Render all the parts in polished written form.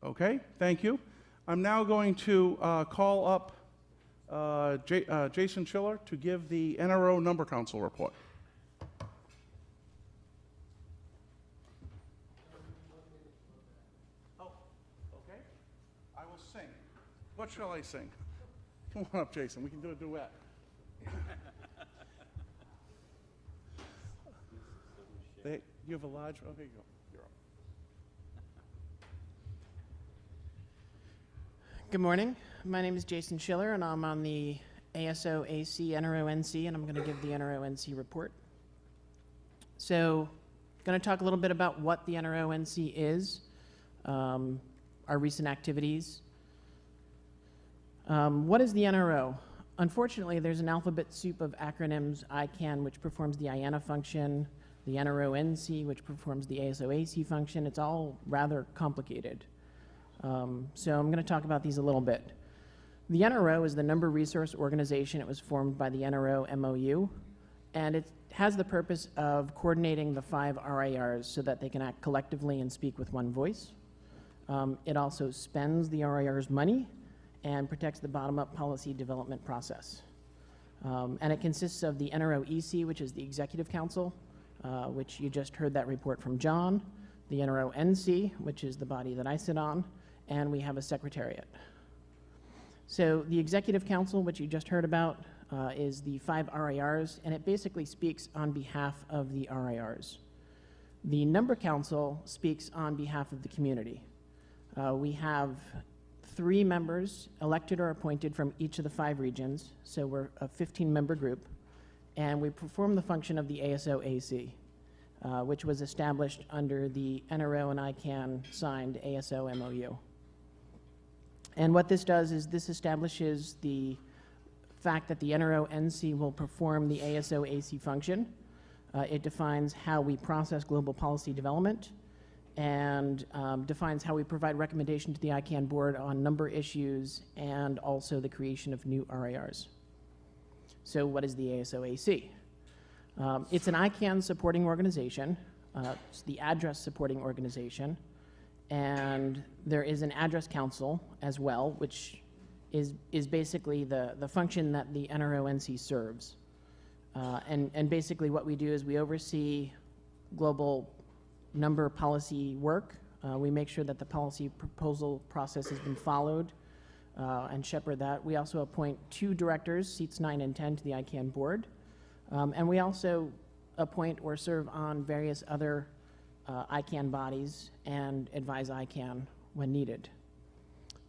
Okay, thank you. I'm now going to call up Jason Schiller to give the NRO Number Council report. Oh, okay. I will sing. What shall I sing? Come on up, Jason. We can do a duet. You have a large, oh, there you go. You're up. Good morning. My name is Jason Schiller, and I'm on the ASO AC NRO NC, and I'm going to give the NRO NC report. So, I'm going to talk a little bit about what the NRO NC is, our recent activities. What is the NRO? Unfortunately, there's an alphabet soup of acronyms: ICANN, which performs the IANA function, the NRO NC, which performs the ASO AC function. It's all rather complicated. So I'm going to talk about these a little bit. The NRO is the Number Resource Organization. It was formed by the NRO MOU, and it has the purpose of coordinating the 5 RIRs so that they can act collectively and speak with one voice. It also spends the RIR's money and protects the bottom-up policy development process. And it consists of the NRO EC, which is the Executive Council, which you just heard that report from John, the NRO NC, which is the body that I sit on, and we have a secretariat. So the Executive Council, which you just heard about, is the 5 RIRs, and it basically speaks on behalf of the RIRs. The Number Council speaks on behalf of the community. We have 3 members elected or appointed from each of the 5 regions, so we're a 15-member group, and we perform the function of the ASO AC, which was established under the NRO and ICANN signed ASO MOU. And what this does is this establishes the fact that the NRO NC will perform the ASO AC function. It defines how we process global policy development and defines how we provide recommendation to the ICANN board on number issues and also the creation of new RIRs. So what is the ASO AC? It's an ICANN supporting organization. It's the address supporting organization. And there is an address council as well, which is basically the function that the NRO NC serves. And basically what we do is we oversee global number policy work. We make sure that the policy proposal process has been followed and shepherd that. We also appoint 2 directors, seats 9 and 10, to the ICANN board. And we also appoint or serve on various other ICANN bodies and advise ICANN when needed.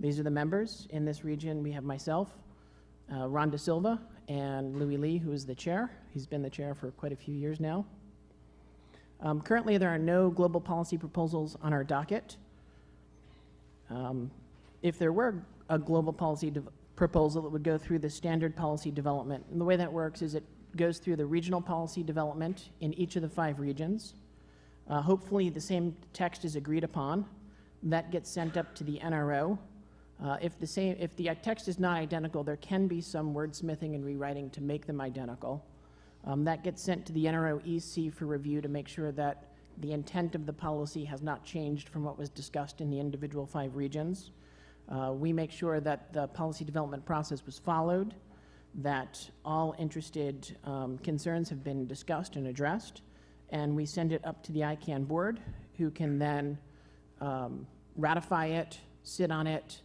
These are the members. In this region, we have myself, Ron Da Silva, and Louis Lee, who is the chair. He's been the chair for quite a few years now. Currently, there are no global policy proposals on our docket. If there were a global policy proposal, it would go through the standard policy development. And the way that works is it goes through the regional policy development in each of the 5 regions. Hopefully the same text is agreed upon. That gets sent up to the NRO. If the text is not identical, there can be some wordsmithing and rewriting to make them identical. That gets sent to the NRO EC for review to make sure that the intent of the policy has not changed from what was discussed in the individual 5 regions. We make sure that the policy development process was followed, that all interested concerns have been discussed and addressed, and we send it up to the ICANN board, who can then ratify it, sit on it,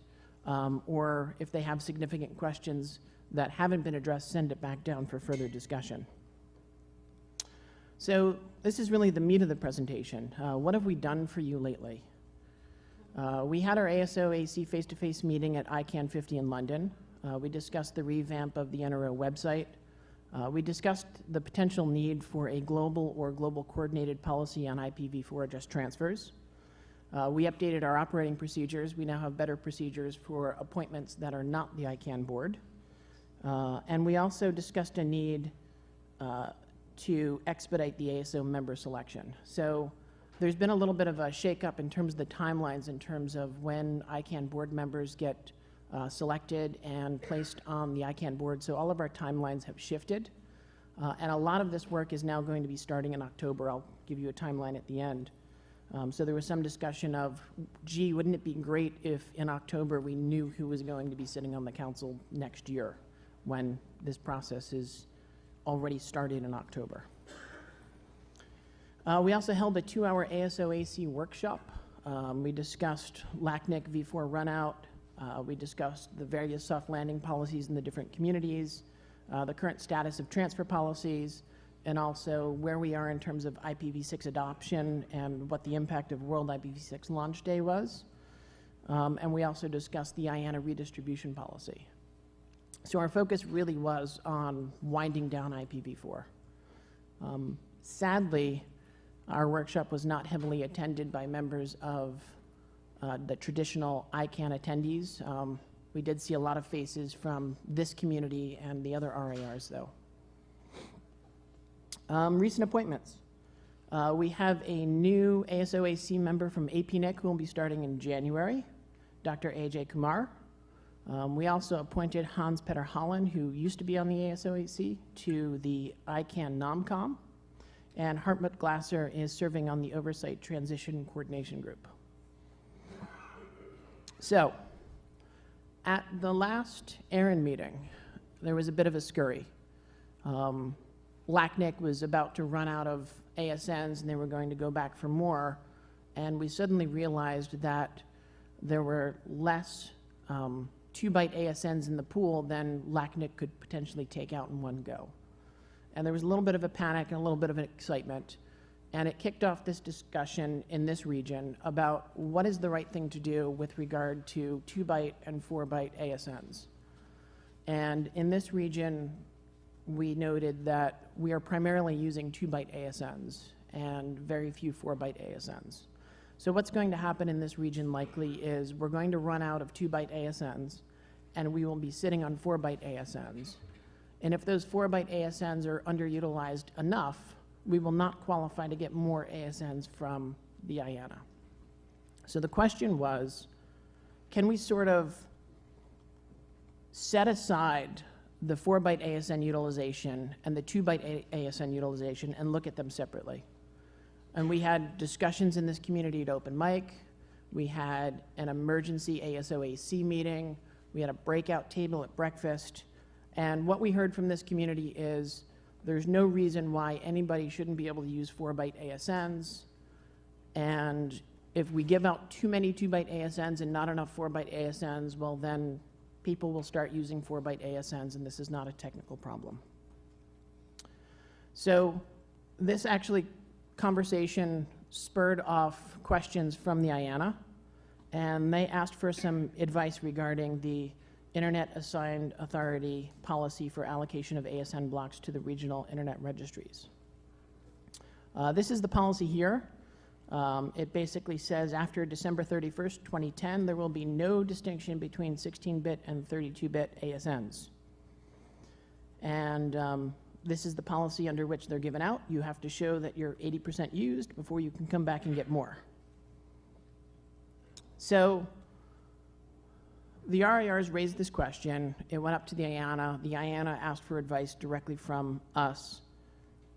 or if they have significant questions that haven't been addressed, send it back down for further discussion. So this is really the meat of the presentation. What have we done for you lately? We had our ASO AC face-to-face meeting at ICANN 50 in London. We discussed the revamp of the NRO website. We discussed the potential need for a global or global coordinated policy on IPv4 address transfers. We updated our operating procedures. We now have better procedures for appointments that are not the ICANN board. And we also discussed a need to expedite the ASO member selection. So there's been a little bit of a shakeup in terms of the timelines, in terms of when ICANN board members get selected and placed on the ICANN board. So all of our timelines have shifted. And a lot of this work is now going to be starting in October. I'll give you a timeline at the end. So there was some discussion of, gee, wouldn't it be great if in October we knew who was going to be sitting on the council next year when this process is already started in October. We also held a 2-hour ASOAC workshop. We discussed LACNIC V4 runout. We discussed the various soft landing policies in the different communities, the current status of transfer policies, and also where we are in terms of IPv6 adoption and what the impact of World IPv6 Launch Day was. And we also discussed the IANA redistribution policy. So our focus really was on winding down IPv4. Sadly, our workshop was not heavily attended by members of the traditional ICANN attendees. We did see a lot of faces from this community and the other RARs, though. Recent appointments. We have a new ASOAC member from APNIC who will be starting in January, Dr. A.J. Kumar. We also appointed Hans Petter Holland, who used to be on the ASOAC, to the ICANN NOMCOM, and Hartmut Glasser is serving on the Oversight Transition Coordination Group. So, at the last ARIN meeting, there was a bit of a scurry. LACNIC was about to run out of ASNs and they were going to go back for more, and we suddenly realized that there were less 2-byte ASNs in the pool than LACNIC could potentially take out in one go. And there was a little bit of a panic and a little bit of an excitement, and it kicked off this discussion in this region about what is the right thing to do with regard to 2-byte and 4-byte ASNs. And in this region, we noted that we are primarily using 2-byte ASNs and very few 4-byte ASNs. So what's going to happen in this region likely is we're going to run out of 2-byte ASNs, and we will be sitting on 4-byte ASNs. And if those 4-byte ASNs are underutilized enough, we will not qualify to get more ASNs from the IANA. So the question was, can we sort of set aside the 4-byte ASN utilization and the 2-byte ASN utilization and look at them separately? And we had discussions in this community at Open Mic. We had an emergency ASOAC meeting. We had a breakout table at breakfast. And what we heard from this community is there's no reason why anybody shouldn't be able to use 4-byte ASNs. And if we give out too many 2-byte ASNs and not enough 4-byte ASNs, well, then people will start using 4-byte ASNs, and this is not a technical problem. So this actually conversation spurred off questions from the IANA, and they asked for some advice regarding the Internet Assigned Authority policy for allocation of ASN blocks to the regional internet registries. This is the policy here. It basically says after December 31st, 2010, there will be no distinction between 16-bit and 32-bit ASNs. And this is the policy under which they're given out. You have to show that you're 80% used before you can come back and get more. So the RARs raised this question. It went up to the IANA. The IANA asked for advice directly from us.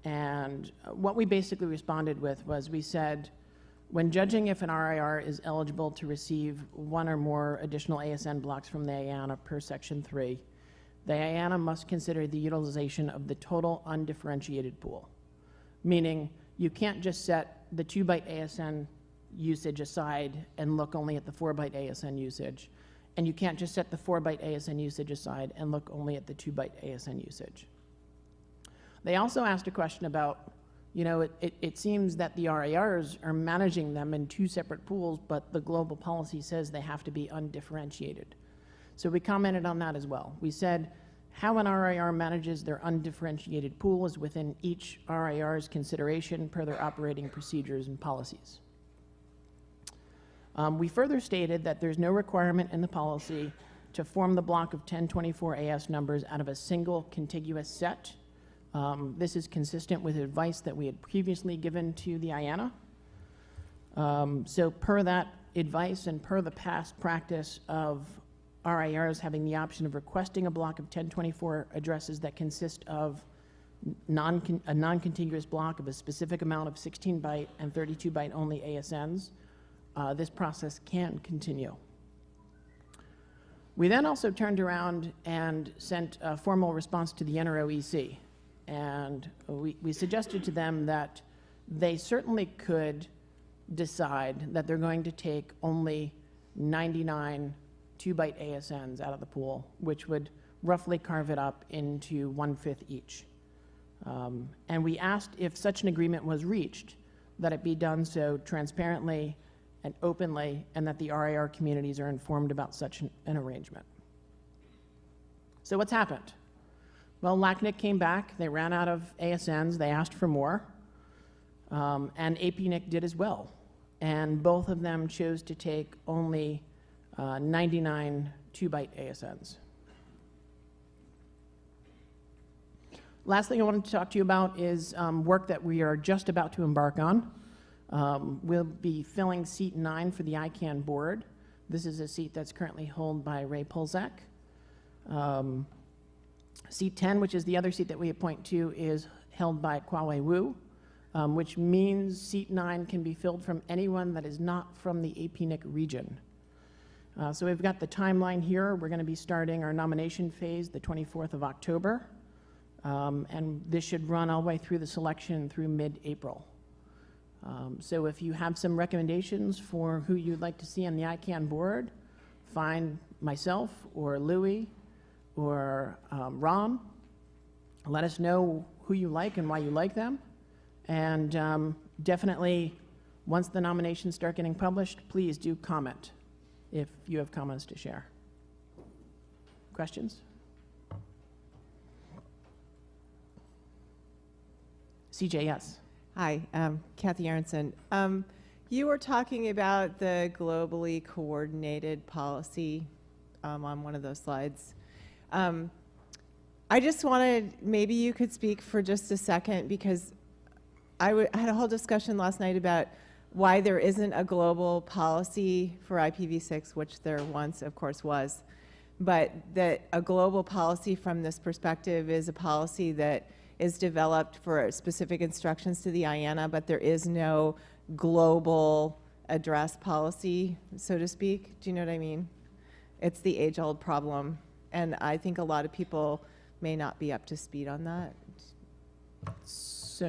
And what we basically responded with was we said, when judging if an RAR is eligible to receive one or more additional ASN blocks from the IANA per Section 3, the IANA must consider the utilization of the total undifferentiated pool. Meaning, you can't just set the 2-byte ASN usage aside and look only at the 4-byte ASN usage. And you can't just set the 4-byte ASN usage aside and look only at the 2-byte ASN usage. They also asked a question about, you know, it seems that the RARs are managing them in 2 separate pools, but the global policy says they have to be undifferentiated. So we commented on that as well. We said how an RAR manages their undifferentiated pool is within each RAR's consideration per their operating procedures and policies. We further stated that there's no requirement in the policy to form the block of 1024 AS numbers out of a single contiguous set. This is consistent with advice that we had previously given to the IANA. So per that advice and per the past practice of RARs having the option of requesting a block of 1024 addresses that consist of a non-contiguous block of a specific amount of 16-byte and 32-byte only ASNs, this process can continue. We then also turned around and sent a formal response to the NRO NC, and we suggested to them that they certainly could decide that they're going to take only 99 2-byte ASNs out of the pool, which would roughly carve it up into 1/5 each. And we asked if such an agreement was reached, that it be done so transparently and openly, and that the RIR communities are informed about such an arrangement. So what's happened? Well, LACNIC came back, they ran out of ASNs, they asked for more, and APNIC did as well. And both of them chose to take only 99 2-byte ASNs. Last thing I wanted to talk to you about is work that we are just about to embark on. We'll be filling seat 9 for the ICANN board. This is a seat that's currently held by Ray Polzak. Seat 10, which is the other seat that we appoint to, is held by Kwai Wu, which means seat 9 can be filled from anyone that is not from the APNIC region. So we've got the timeline here. We're going to be starting our nomination phase the 24th of October, and this should run all the way through the selection through mid-April. So if you have some recommendations for who you'd like to see on the ICANN board, find myself or Louis or Ron. Let us know who you like and why you like them. And definitely, once the nominations start getting published, please do comment if you have comments to share. Questions? CJ, yes. Hi, Kathy Aronson. You were talking about the globally coordinated policy on one of those slides. I just wanted, maybe you could speak for just a second, because I had a whole discussion last night about why there isn't a global policy for IPv6, which there once, of course, was, but that a global policy from this perspective is a policy that is developed for specific instructions to the IANA, but there is no global address policy, so to speak. Do you know what I mean? It's the age-old problem, and I think a lot of people may not be up to speed on that. So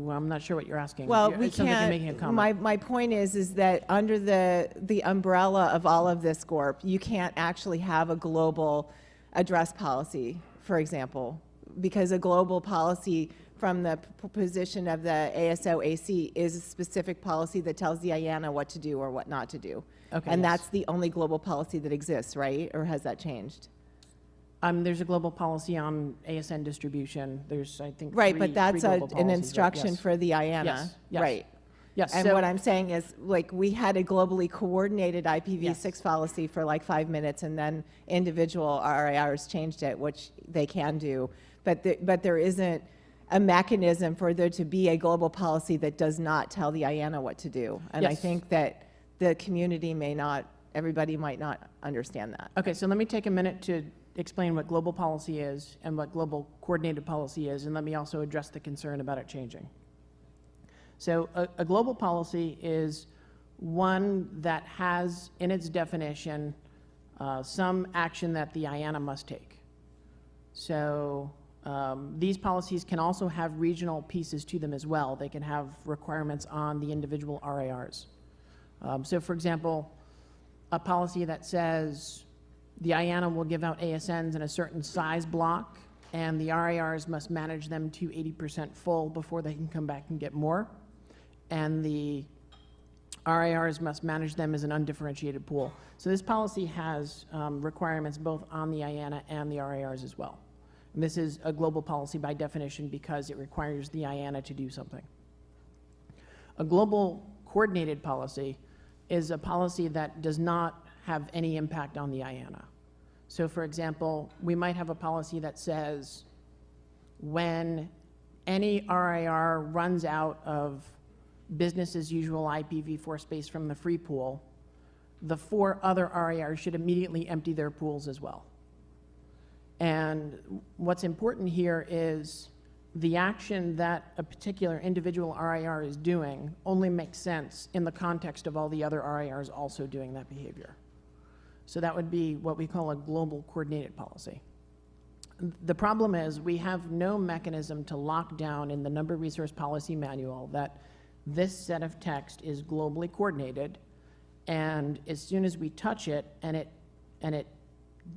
I'm not sure what you're asking. Well, It we sounds like you're can't, making a comment. my point is that under the umbrella of all of this, GORP, you can't actually have a global address policy, for example, because a global policy from the position of the ASO AC is a specific policy that tells the IANA what to do or what not to do. Okay, and yes. that's the only global policy that exists, right? Or has that changed? There's a global policy on ASN distribution. There's, I think, Right, three but that's global an policies, right? instruction Yes. for the IANA, Yes, yes. right? Yes, And so- what I'm saying is, like, we had a globally coordinated IPv6 Yes. policy for like 5 minutes, and then individual RIRs changed it, which they can do. But there isn't a mechanism for there to be a global policy that does not tell the IANA what to do. And I Yes. think that the community may not, everybody might not understand that. Okay, so let me take a minute to explain what global policy is and what global coordinated policy is, and let me also address the concern about it changing. So a global policy is one that has in its definition some action that the IANA must take. So these policies can also have regional pieces to them as well. They can have requirements on the individual RIRs. So for example, a policy that says the IANA will give out ASNs in a certain size block, and the RIRs must manage them to 80% full before they can come back and get more. And the RIRs must manage them as an undifferentiated pool. So this policy has requirements both on the IANA and the RIRs as well. And this is a global policy by definition because it requires the IANA to do something. A global coordinated policy is a policy that does not have any impact on the IANA. So for example, we might have a policy that says when any RIR runs out of business as usual IPv4 space from the free pool, the 4 other RIRs should immediately empty their pools as well. And what's important here is the action that a particular individual RIR is doing only makes sense in the context of all the other RIRs also doing that behavior. So that would be what we call a global coordinated policy. The problem is we have no mechanism to lock down in the Number Resource Policy Manual that this set of text is globally coordinated, and as soon as we touch it and it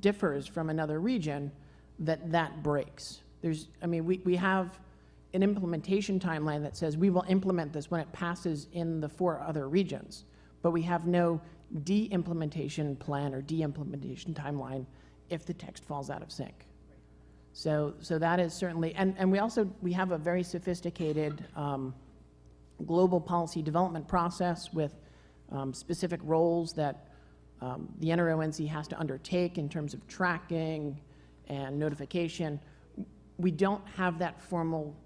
differs from another region, that breaks. We have an implementation timeline that says we will implement this when it passes in the 4 other regions, but we have no de-implementation plan or de-implementation timeline if the text falls out of sync. So that is certainly, and we have a very sophisticated global policy development process with specific roles that the NRO NC has to undertake in terms of tracking and notification. We don't have that formal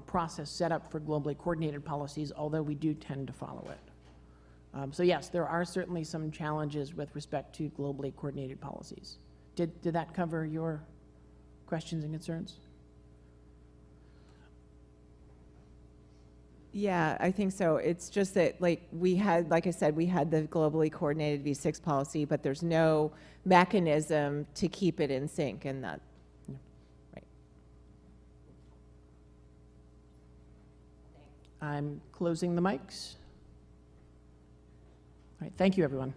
process set up for globally coordinated policies, although we do tend to follow it. So yes, there are certainly some challenges with respect to globally coordinated policies. Did that cover your questions and concerns? Yeah, I think so. It's just that, like I said, we had the globally coordinated V6 policy, but there's no mechanism to keep it in sync, and that, right. I'm closing the mics. All right, thank you, everyone.